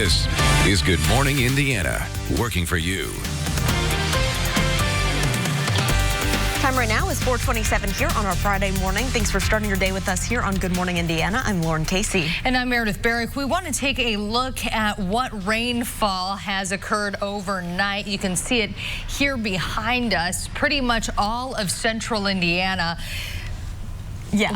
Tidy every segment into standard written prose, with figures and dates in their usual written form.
This is Good Morning Indiana, working for you. Time right now is 4:27 here on our Friday morning. Thanks for starting your day with us here on Good Morning Indiana. I'm Lauren Casey. And I'm Meredith Barrick. We want to take a look at what rainfall has occurred overnight. You can see it here behind us. Pretty much all of central Indiana.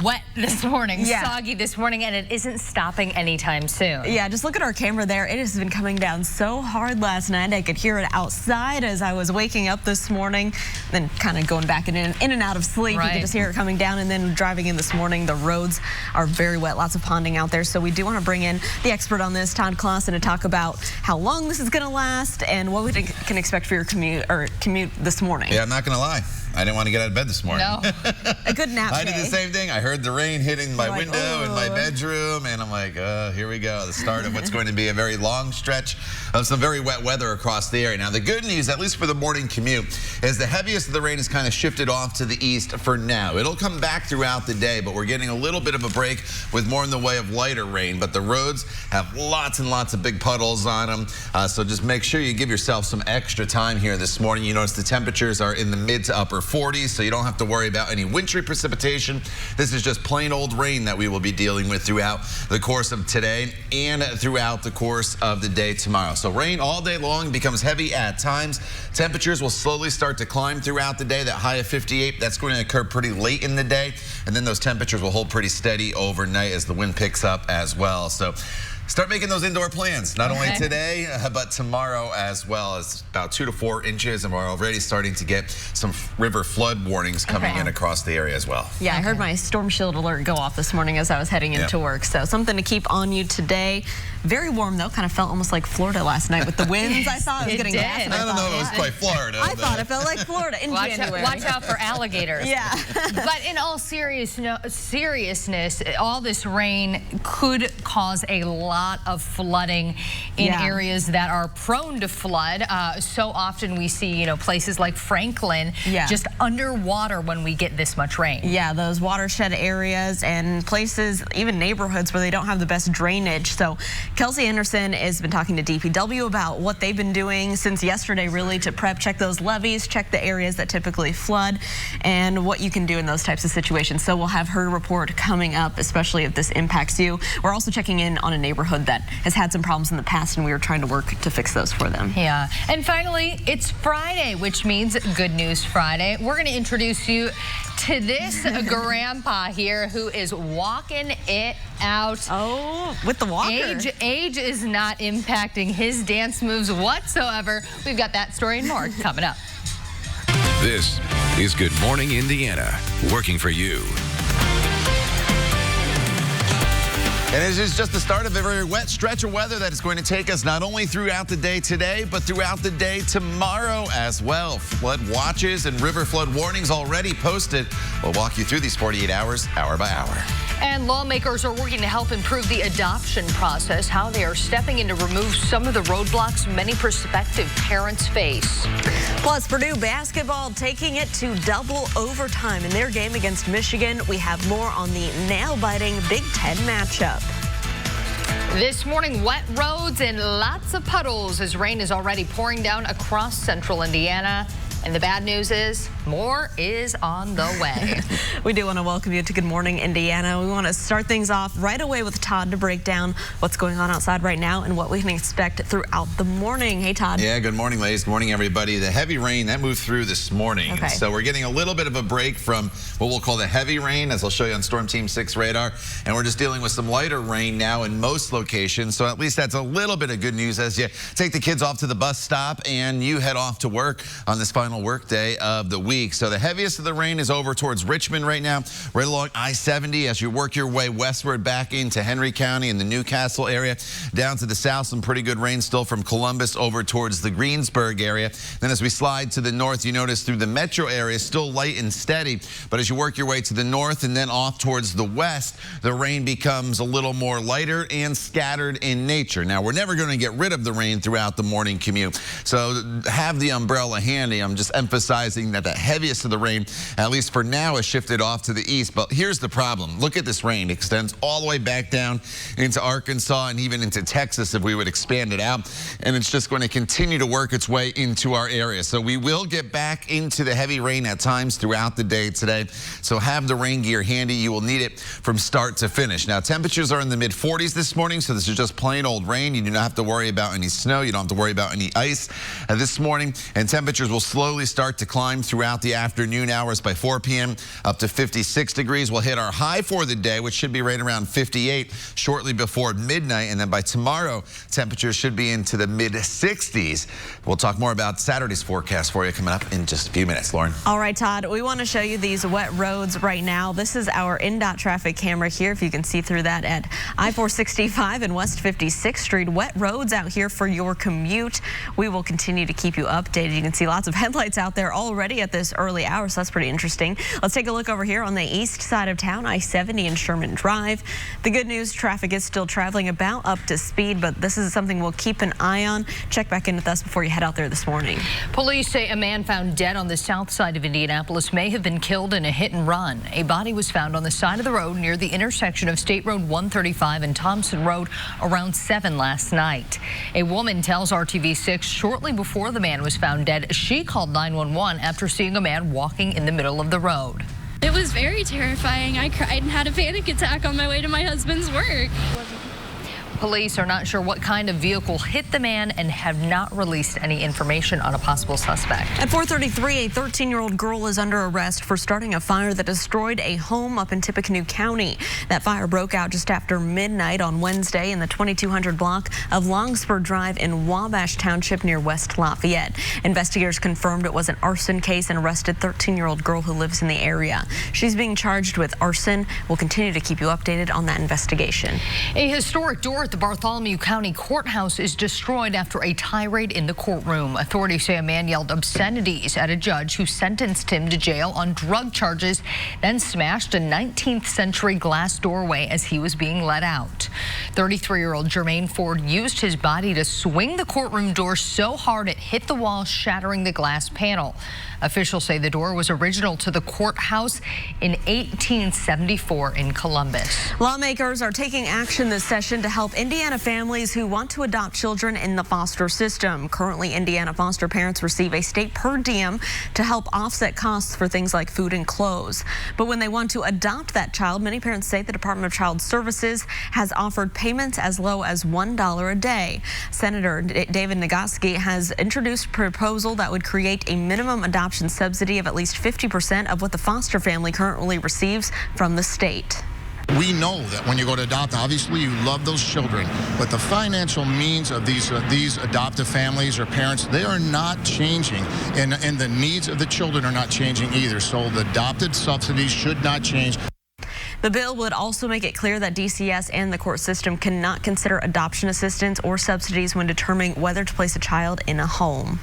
Wet this morning, soggy this morning, and it isn't stopping anytime soon. Yeah, just look at our camera there. It has been coming down so hard last night. I could hear it outside as I was waking up this morning, then kind of going back in and out of sleep. Right. You could just hear it coming down, and then driving in this morning, the roads are very wet, lots of ponding out there. So we do want to bring in the expert on this, Todd Clausen, to talk about how long this is going to last and what we can expect for your commute this morning. Yeah, I'm not going to lie. I didn't want to get out of bed this morning. No. A good nap I did the same thing. I heard the rain hitting my window in my bedroom, and I'm like, here we go. The start of what's going to be a very long stretch of some very wet weather across the area. Now, the good news, at least for the morning commute, is the heaviest of the rain is kind of shifted off to the east for now. It'll come back throughout the day, but we're getting a little bit of a break with more in the way of lighter rain. But the roads have lots and lots of big puddles on them, so just make sure you give yourself some extra time here this morning. You notice the temperatures are in the mid to upper 40s, so you don't have to worry about any wintry precipitation. This is just plain old rain that we will be dealing with throughout the course of today and throughout the course of the day tomorrow. So rain all day long, becomes heavy at times. Temperatures will slowly start to climb throughout the day. That high of 58, that's going to occur pretty late in the day, and then those temperatures will hold pretty steady overnight as the wind picks up as well. So start making those indoor plans, not only today, but tomorrow as well. It's about 2 to 4 inches, and we're already starting to get some river flood warnings coming in across the area as well. Yeah, I heard my storm shield alert go off this morning as I was heading into work, so something to keep on you today. Very warm, though. Kind of felt almost like Florida last night with the winds. I thought I was getting gas. I don't know if it was quite Florida. I thought it felt like Florida in January. Watch out for alligators. Yeah. But in all seriousness, all this rain could cause a lot of flooding in areas that are prone to flood. So often we see, places like Franklin just underwater when we get this much rain. Yeah, those watershed areas and places, even neighborhoods where they don't have the best drainage. So Kelsey Anderson has been talking to DPW about what they've been doing since yesterday, really, to check those levees, check the areas that typically flood, and what you can do in those types of situations. So we'll have her report coming up, especially if this impacts you. We're also checking in on a neighborhood that has had some problems in the past, and we were trying to work to fix those for them. Yeah. And finally, it's Friday, which means Good News Friday. We're going to introduce you to this grandpa here who is walking it out. Oh, with the walker. Age is not impacting his dance moves whatsoever. We've got that story and more coming up. This is Good Morning Indiana, working for you. And this is just the start of a very wet stretch of weather that is going to take us not only throughout the day today, but throughout the day tomorrow as well. Flood watches and river flood warnings already posted. We'll walk you through these 48 hours, hour by hour. And lawmakers are working to help improve the adoption process, how they are stepping in to remove some of the roadblocks many prospective parents face. Plus, Purdue basketball taking it to double overtime in their game against Michigan. We have more on the nail-biting Big Ten matchup. This morning, wet roads and lots of puddles as rain is already pouring down across central Indiana. And the bad news is more is on the way. We do want to welcome you to Good Morning Indiana. We want to start things off right away with Todd to break down what's going on outside right now and what we can expect throughout the morning. Hey, Todd. Yeah, good morning, ladies. Good morning, everybody. The heavy rain, that moved through this morning. Okay. So we're getting a little bit of a break from what we'll call the heavy rain, as I'll show you on Storm Team 6 radar. And we're just dealing with some lighter rain now in most locations. So at least that's a little bit of good news as you take the kids off to the bus stop and you head off to work on this final work day of the week. So the heaviest of the rain is over towards Richmond right now, right along I-70 as you work your way westward back into Henry County and the Newcastle area. Down to the south, some pretty good rain still from Columbus over towards the Greensburg area. Then as we slide to the north, you notice through the metro area, still light and steady. But as you work your way to the north and then off towards the west, the rain becomes a little more lighter and scattered in nature. Now, we're never going to get rid of the rain throughout the morning commute. So have the umbrella handy. I'm just emphasizing that the heaviest of the rain, at least for now, is shifted off to the east. But here's the problem. Look at this rain. It extends all the way back down into Arkansas and even into Texas if we would expand it out. And it's just going to continue to work its way into our area. So we will get back into the heavy rain at times throughout the day today. So have the rain gear handy. You will need it from start to finish. Now, temperatures are in the mid-40s this morning, so this is just plain old rain. You do not have to worry about any snow. You don't have to worry about any ice this morning. And temperatures will slowly start to climb throughout the afternoon hours. By 4 p.m. up to 56 degrees. We'll hit our high for the day, which should be right around 58 shortly before midnight. And then by tomorrow, temperatures should be into the mid-60s. We'll talk more about Saturday's forecast for you coming up in just a few minutes. Lauren. All right, Todd, we want to show you these wet roads right now. This is our INDOT traffic camera here, if you can see through that at I-465 and West 56th Street. Wet roads out here for your commute. We will continue to keep you updated. You can see lots of headlights out there already at this early hour, so that's pretty interesting. Let's take a look over here on the east side of town, I-70 and Sherman Drive. The good news, traffic is still traveling about up to speed, but this is something we'll keep an eye on. Check back in with us before you head out there this morning. Police say a man found dead on the south side of Indianapolis may have been killed in a hit and run. A body was found on the side of the road near the intersection of State Road 135 and Thompson Road around 7 last night. A woman tells RTV6 shortly before the man was found dead, she called 911 after seeing a man walking in the middle of the road. It was very terrifying. I cried and had a panic attack on my way to my husband's work. Police are not sure what kind of vehicle hit the man and have not released any information on a possible suspect. At 4:33, a 13-year-old girl is under arrest for starting a fire that destroyed a home up in Tippecanoe County. That fire broke out just after midnight on Wednesday in the 2200 block of Longspur Drive in Wabash Township near West Lafayette. Investigators confirmed it was an arson case and arrested 13-year-old girl who lives in the area. She's being charged with arson. We'll continue to keep you updated on that investigation. A historic door at the Bartholomew County Courthouse is destroyed after a tirade in the courtroom. Authorities say a man yelled obscenities at a judge who sentenced him to jail on drug charges, then smashed a 19th century glass doorway as he was being let out. 33-year-old Jermaine Ford used his body to swing the courtroom door so hard it hit the wall, shattering the glass panel. Officials say the door was original to the courthouse in 1874 in Columbus. Lawmakers are taking action this session to help Indiana families who want to adopt children in the foster system. Currently, Indiana foster parents receive a state per diem to help offset costs for things like food and clothes. But when they want to adopt that child, many parents say the Department of Child Services has offered payments as low as $1 a day. Senator David Nagoski has introduced a proposal that would create a minimum adoption subsidy of at least 50% of what the foster family currently receives from the state. We know that when you go to adopt, obviously you love those children, but the financial means of these adoptive families or parents, they are not changing, and the needs of the children are not changing either. So the adopted subsidies should not change. The bill would also make it clear that DCS and the court system cannot consider adoption assistance or subsidies when determining whether to place a child in a home.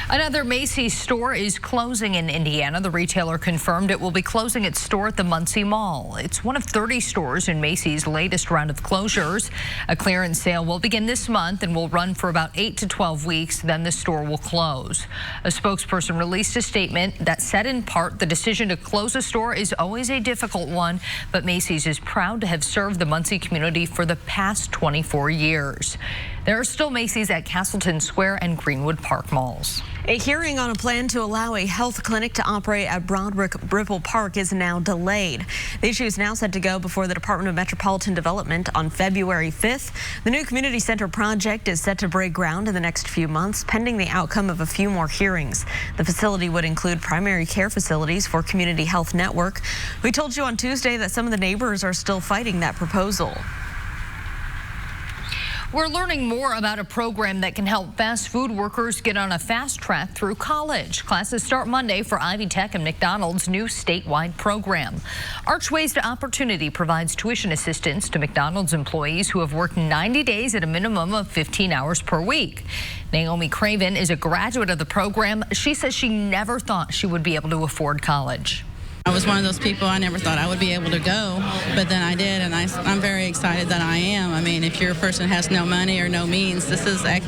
Another Macy's store is closing in Indiana. The retailer confirmed it will be closing its store at the Muncie Mall. It's one of 30 stores in Macy's latest round of closures. A clearance sale will begin this month and will run for about 8 to 12 weeks. Then the store will close. A spokesperson released a statement that said in part the decision to close a store is always a difficult one, but Macy's is proud to have served the Muncie community for the past 24 years. There are still Macy's at Castleton Square and Greenwood Park malls. A hearing on a plan to allow a health clinic to operate at Broadwick Ripple Park is now delayed. The issue is now set to go before the Department of Metropolitan Development on February 5th. The new community center project is set to break ground in the next few months, pending the outcome of a few more hearings. The facility would include primary care facilities for Community Health Network. We told you on Tuesday that some of the neighbors are still fighting that proposal. We're learning more about a program that can help fast food workers get on a fast track through college. Classes start Monday for Ivy Tech and McDonald's new statewide program. Archways to Opportunity provides tuition assistance to McDonald's employees who have worked 90 days at a minimum of 15 hours per week. Naomi Craven is a graduate of the program. She says she never thought she would be able to afford college. I was one of those people, I never thought I would be able to go, but then I did, and I'm very excited that I am. I mean, if you're a person who has no money or no means, this is a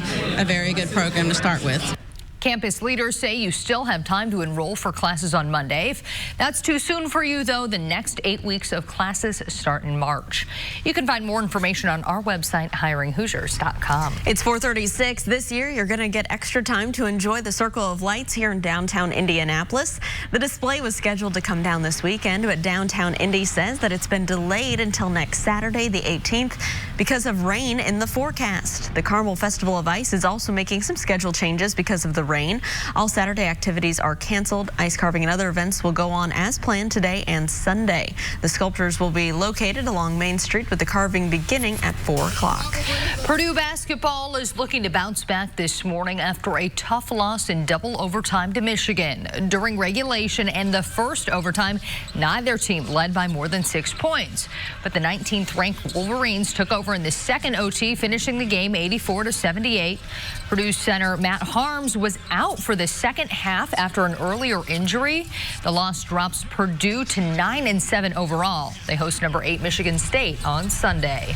very good program to start with. Campus leaders say you still have time to enroll for classes on Monday. If that's too soon for you, though, the next 8 weeks of classes start in March. You can find more information on our website, hiringhoosiers.com. It's 4:36. This year, you're going to get extra time to enjoy the Circle of Lights here in downtown Indianapolis. The display was scheduled to come down this weekend, but Downtown Indy says that it's been delayed until next Saturday, the 18th, because of rain in the forecast. The Carmel Festival of Ice is also making some schedule changes because of the rain. All Saturday activities are canceled. Ice carving and other events will go on as planned today and Sunday. The sculptures will be located along Main Street with the carving beginning at 4 o'clock. Purdue basketball is looking to bounce back this morning after a tough loss in double overtime to Michigan. During regulation and the first overtime, neither team led by more than 6 points. But the 19th ranked Wolverines took over in the second OT, finishing the game 84-78. Purdue center Matt Harms was out for the second half after an earlier injury. The loss drops Purdue to 9-7 overall. They host number 8 Michigan State on Sunday.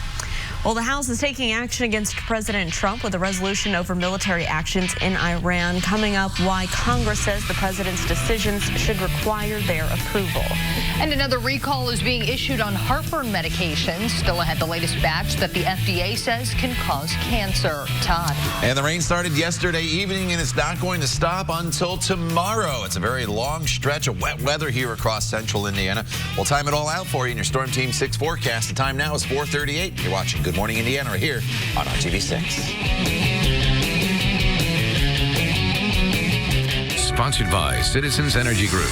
Well, the House is taking action against President Trump with a resolution over military actions in Iran. Coming up, why Congress says the president's decisions should require their approval. And another recall is being issued on heartburn medications. Still ahead, the latest batch that the FDA says can cause cancer. Todd. And the rain started yesterday evening, and it's not going to stop until tomorrow. It's a very long stretch of wet weather here across central Indiana. We'll time it all out for you in your Storm Team 6 forecast. The time now is 4:38. You're watching Good Morning Indiana right here on RTV6. Sponsored by Citizens Energy Group.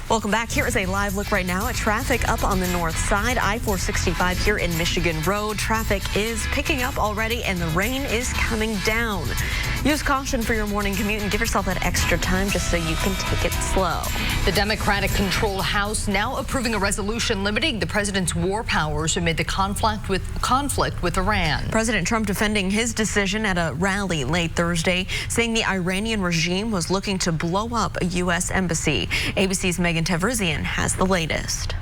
Welcome back. Here is a live look right now at traffic up on the north side. I-465 here in Michigan Road. Traffic is picking up already and the rain is coming down. Use caution for your morning commute and give yourself that extra time just so you can take it slow. The Democratic-controlled House now approving a resolution limiting the president's war powers amid the conflict with Iran. President Trump defending his decision at a rally late Thursday, saying the Iranian regime was looking to blow up a U.S. embassy. ABC's Megan Tevrizian has the latest.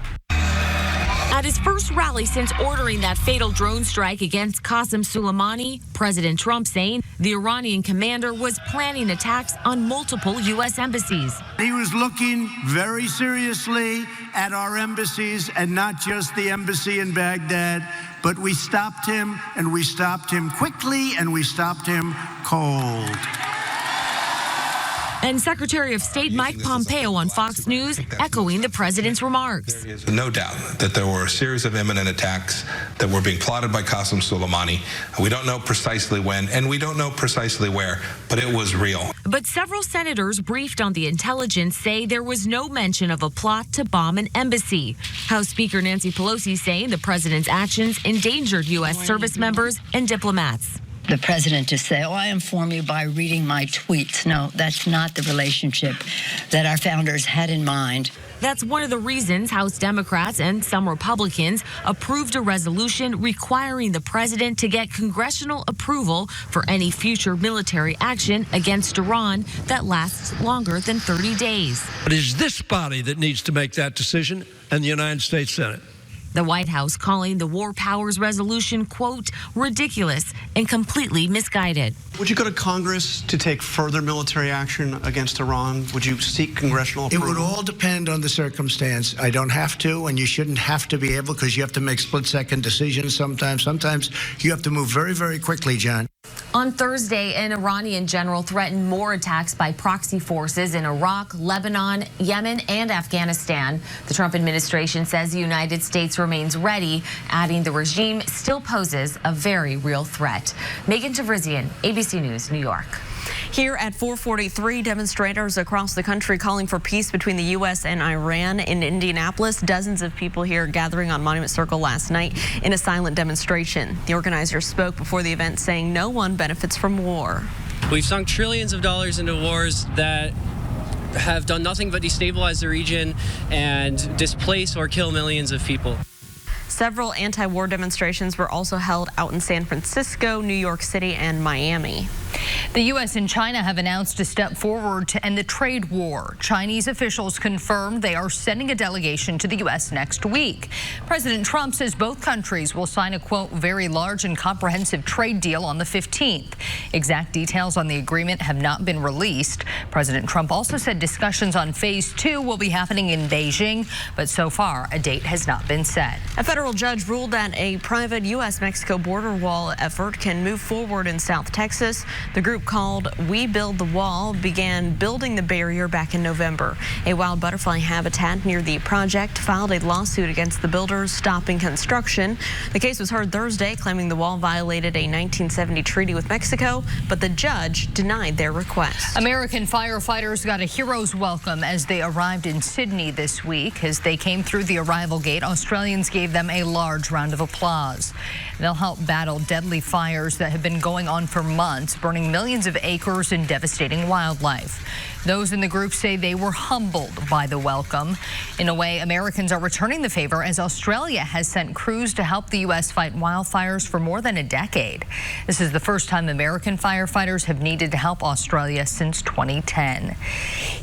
At his first rally since ordering that fatal drone strike against Qasem Soleimani, President Trump saying the Iranian commander was planning attacks on multiple U.S. embassies. He was looking very seriously at our embassies, and not just the embassy in Baghdad, but we stopped him, and we stopped him quickly, and we stopped him cold. And Secretary of State Mike Pompeo on Fox News echoing the president's remarks. There is no doubt that there were a series of imminent attacks that were being plotted by Qasem Soleimani. We don't know precisely when, and we don't know precisely where, but it was real. But several senators briefed on the intelligence say there was no mention of a plot to bomb an embassy. House Speaker Nancy Pelosi saying the president's actions endangered U.S. service members and diplomats. The president to say, oh, I inform you by reading my tweets. No, that's not the relationship that our founders had in mind. That's one of the reasons House Democrats and some Republicans approved a resolution requiring the president to get congressional approval for any future military action against Iran that lasts longer than 30 days. It is this body that needs to make that decision, and the United States Senate. The White House calling the War Powers resolution, quote, ridiculous and completely misguided. Would you go to Congress to take further military action against Iran? Would you seek congressional approval? It would all depend on the circumstance. I don't have to, and you shouldn't have to be able, because you have to make split-second decisions sometimes. Sometimes you have to move very, very quickly, John. On Thursday, an Iranian general threatened more attacks by proxy forces in Iraq, Lebanon, Yemen, and Afghanistan. The Trump administration says the United States remains ready, adding the regime still poses a very real threat. Megan Tevrizian, ABC News, New York. Here at 4:43, demonstrators across the country calling for peace between the U.S. and Iran. In Indianapolis, dozens of people here gathering on Monument Circle last night in a silent demonstration. The organizers spoke before the event saying no one benefits from war. We've sunk trillions of dollars into wars that have done nothing but destabilize the region and displace or kill millions of people. Several anti-war demonstrations were also held out in San Francisco, New York City, and Miami. The U.S. and China have announced a step forward to end the trade war. Chinese officials confirmed they are sending a delegation to the U.S. next week. President Trump says both countries will sign a, quote, very large and comprehensive trade deal on the 15th. Exact details on the agreement have not been released. President Trump also said discussions on phase 2 will be happening in Beijing, but so far a date has not been set. A federal judge ruled that a private U.S.-Mexico border wall effort can move forward in South Texas. The group called We Build the Wall began building the barrier back in November. A wild butterfly habitat near the project filed a lawsuit against the builders, stopping construction. The case was heard Thursday, claiming the wall violated a 1970 treaty with Mexico, but the judge denied their request. American firefighters got a hero's welcome as they arrived in Sydney this week. As they came through the arrival gate, Australians gave them a large round of applause. They'll help battle deadly fires that have been going on for months, burning millions of acres and devastating wildlife. Those in the group say they were humbled by the welcome. In a way, Americans are returning the favor as Australia has sent crews to help the U.S. fight wildfires for more than a decade. This is the first time American firefighters have needed to help Australia since 2010.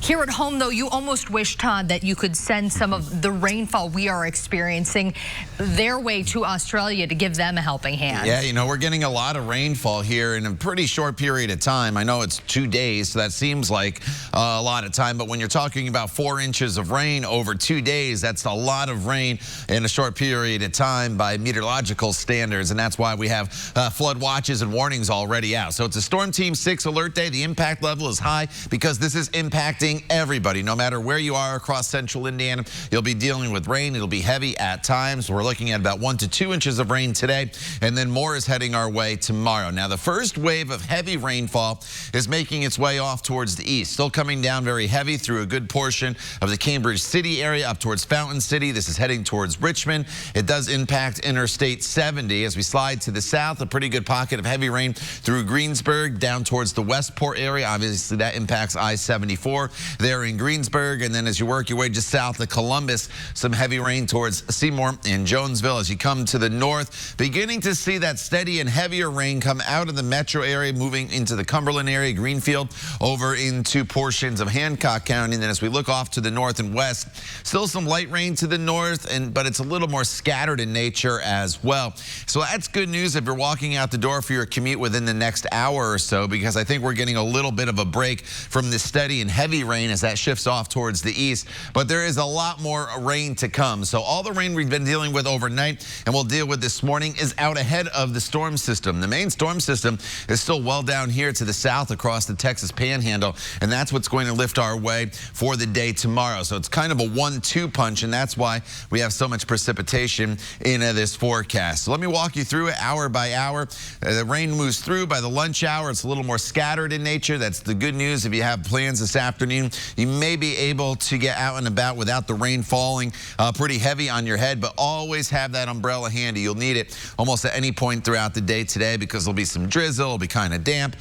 Here at home, though, you almost wish, Todd, that you could send some of the rainfall we are experiencing their way to Australia to give them a helping hand. Yeah, you know, we're getting a lot of rainfall here in a pretty short period of time. I know it's 2 days, so that seems like a lot of time, but when you're talking about 4 inches of rain over 2 days, that's a lot of rain in a short period of time by meteorological standards, and that's why we have flood watches and warnings already out. So it's a Storm Team 6 alert day. The impact level is high because this is impacting everybody. No matter where you are across central Indiana, you'll be dealing with rain. It'll be heavy at times. We're looking at about 1 to 2 inches of rain today, and then more is heading our way tomorrow. Now, the first wave of heavy rainfall is making its way off towards the east. Still coming down very heavy through a good portion of the Cambridge City area up towards Fountain City. This is heading towards Richmond. It does impact Interstate 70 as we slide to the south. A pretty good pocket of heavy rain through Greensburg down towards the Westport area. Obviously, that impacts I-74 there in Greensburg. And then as you work your way just south of Columbus, some heavy rain towards Seymour and Jonesville. As you come to the north, beginning to see that steady and heavier rain come out of the metro area, moving into the Cumberland area, Greenfield, over into portions of Hancock County. And then as we look off to the north and west, still some light rain to the north, but it's a little more scattered in nature as well. So that's good news if you're walking out the door for your commute within the next hour or so, because I think we're getting a little bit of a break from the steady and heavy rain as that shifts off towards the east. But there is a lot more rain to come. So all the rain we've been dealing with overnight and we'll deal with this morning is out ahead of the storm system. The main storm system is still well down here to the south across the Texas Panhandle, and that's what's going to lift our way for the day tomorrow. So it's kind of a 1-2 punch, and that's why we have so much precipitation in this forecast. So let me walk you through it hour by hour. The rain moves through by the lunch hour. It's a little more scattered in nature. That's the good news. If you have plans this afternoon, you may be able to get out and about without the rain falling pretty heavy on your head, but always have that umbrella handy. You'll need it almost at any point throughout the day today because there'll be some drizzle. It'll be kind of damp.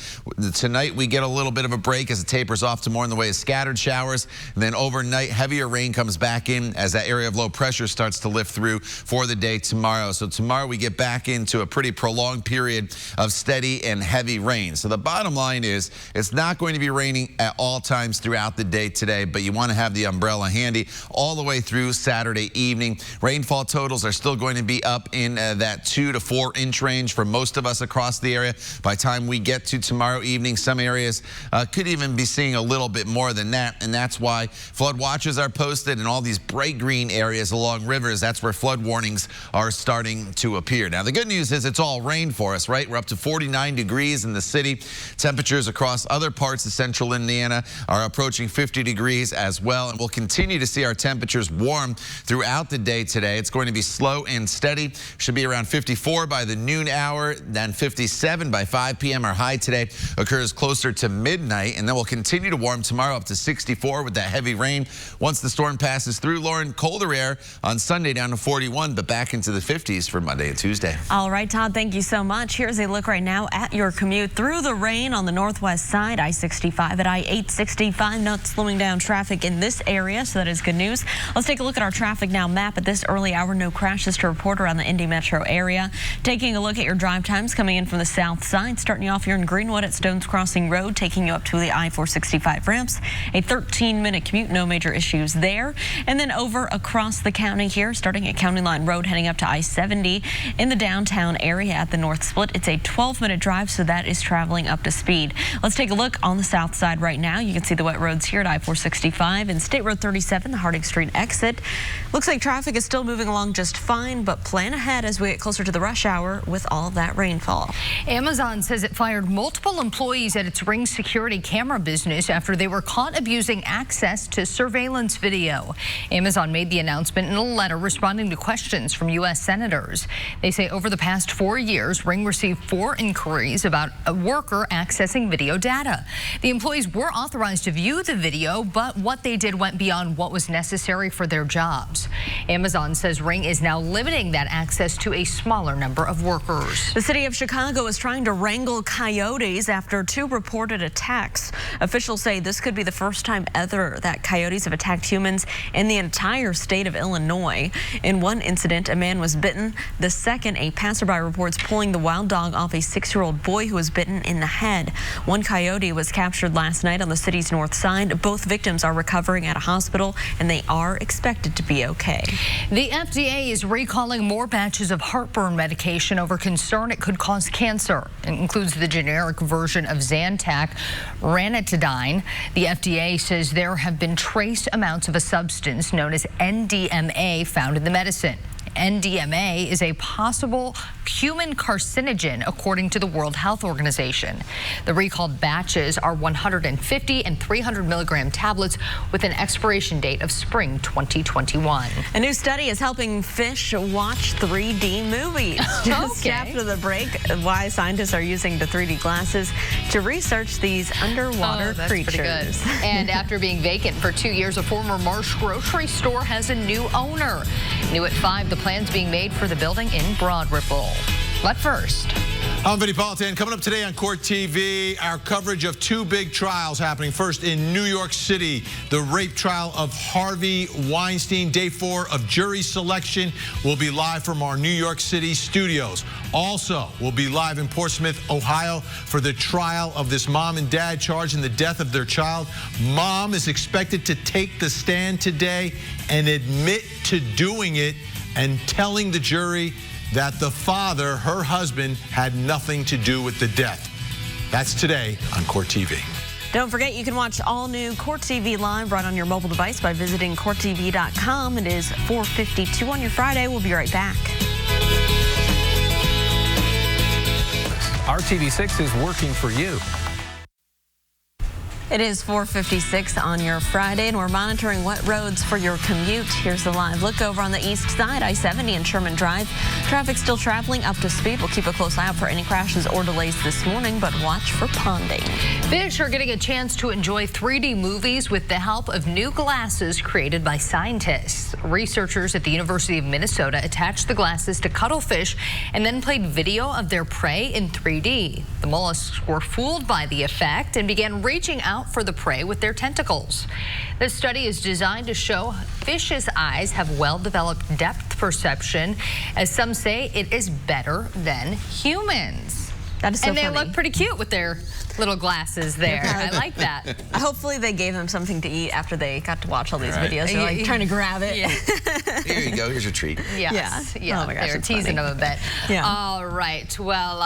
Tonight we get a little bit of a break as it tapers off to more in the way of scattered showers. And then overnight, heavier rain comes back in as that area of low pressure starts to lift through for the day tomorrow. So tomorrow we get back into a pretty prolonged period of steady and heavy rain. So the bottom line is it's not going to be raining at all times throughout the day today, but you want to have the umbrella handy all the way through Saturday evening. Rainfall totals are still going to be up in that 2 to 4 inch range for most of us across the area. By the time we get to tomorrow evening, some areas could even be seeing a little bit more than that, and that's why flood watches are posted in all these bright green areas along rivers. That's where flood warnings are starting to appear. Now, the good news is it's all rain for us, right? We're up to 49 degrees in the city. Temperatures across other parts of central Indiana are approaching 50 degrees as well, and we'll continue to see our temperatures warm throughout the day today. It's going to be slow and steady. Should be around 54 by the noon hour, then 57 by 5 p.m. Our high today occurs closer to midnight, and then we'll continue to warm warm tomorrow, up to 64 with that heavy rain. Once the storm passes through, Lauren, colder air on Sunday down to 41, but back into the 50s for Monday and Tuesday. All right, Todd, thank you so much. Here's a look right now at your commute through the rain on the northwest side, I-65 at I-865, not slowing down traffic in this area, so that is good news. Let's take a look at our traffic now map at this early hour. No crashes to report around the Indy metro area. Taking a look at your drive times coming in from the south side, starting you off here in Greenwood at Stones Crossing Road, taking you up to the I-465 ramps. A 13-minute commute, no major issues there. And then over across the county here, starting at County Line Road, heading up to I-70 in the downtown area at the North Split. It's a 12-minute drive, so that is traveling up to speed. Let's take a look on the south side right now. You can see the wet roads here at I-465 and State Road 37, the Harding Street exit. Looks like traffic is still moving along just fine, but plan ahead as we get closer to the rush hour with all of that rainfall. Amazon says it fired multiple employees at its Ring security camera business after they were caught abusing access to surveillance video. Amazon made the announcement in a letter responding to questions from U.S. senators. They say over the past 4 years, Ring received 4 inquiries about a worker accessing video data. The employees were authorized to view the video, but what they did went beyond what was necessary for their jobs. Amazon says Ring is now limiting that access to a smaller number of workers. The city of Chicago is trying to wrangle coyotes after 2 reported attacks. Officials say this could be the first time ever that coyotes have attacked humans in the entire state of Illinois. In one incident, a man was bitten. The second, a passerby reports pulling the wild dog off a 6-year-old boy who was bitten in the head. One coyote was captured last night on the city's north side. Both victims are recovering at a hospital, and they are expected to be okay. The FDA is recalling more batches of heartburn medication over concern it could cause cancer. It includes the generic version of Zantac, ranitidine. The FDA says there have been trace amounts of a substance known as NDMA found in the medicine. NDMA is a possible human carcinogen, according to the World Health Organization. The recalled batches are 150 and 300 milligram tablets with an expiration date of spring 2021. A new study is helping fish watch 3D movies. Just after the break, why scientists are using the 3D glasses to research these underwater creatures. Pretty good. And after being vacant for 2 years, a former Marsh grocery store has a new owner. New at 5, the plans being made for the building in Broad Ripple. But first, I'm Vinny Politan. Coming up today on Court TV, our coverage of 2 big trials happening. First in New York City, the rape trial of Harvey Weinstein. Day 4 of jury selection will be live from our New York City studios. Also, we'll be live in Portsmouth, Ohio for the trial of this mom and dad charged in the death of their child. Mom is expected to take the stand today and admit to doing it and telling the jury that the father, her husband, had nothing to do with the death. That's today on Court TV. Don't forget, you can watch all new Court TV live right on your mobile device by visiting CourtTV.com. It is 4:52 on your Friday. We'll be right back. Our TV6 is working for you. It is 4:56 on your Friday, and we're monitoring wet roads for your commute. Here's the live look over on the east side, I-70 and Sherman Drive. Traffic still traveling up to speed. We'll keep a close eye out for any crashes or delays this morning, but watch for ponding. Fish are getting a chance to enjoy 3D movies with the help of new glasses created by scientists. Researchers at the University of Minnesota attached the glasses to cuttlefish and then played video of their prey in 3D. The mollusks were fooled by the effect and began reaching out for the prey with their tentacles. This study is designed to show fish's eyes have well-developed depth perception. As some say, it is better than humans. That is so funny. And they look pretty cute with their little glasses there. I like that. Hopefully they gave them something to eat after they got to watch all these videos. They're like trying to grab it. Yeah. Here you go. Here's your treat. Yes. Yeah. Oh my gosh, they're teasing them a bit. Yeah. All right. Well,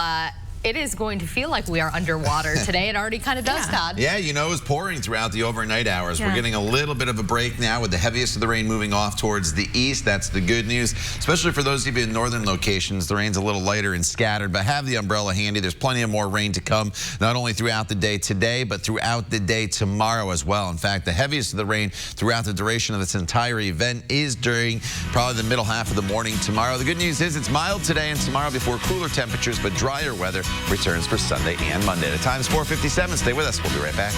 it is going to feel like we are underwater today. It already kind of does, Todd. Yeah, you know, it was pouring throughout the overnight hours. We're getting a little bit of a break now with the heaviest of the rain moving off towards the east. That's the good news, especially for those of you in northern locations. The rain's a little lighter and scattered, but have the umbrella handy. There's plenty of more rain to come, not only throughout the day today, but throughout the day tomorrow as well. In fact, the heaviest of the rain throughout the duration of this entire event is during probably the middle half of the morning tomorrow. The good news is it's mild today and tomorrow before cooler temperatures, but drier weather returns for Sunday and Monday. The time is 4:57. Stay with us. We'll be right back.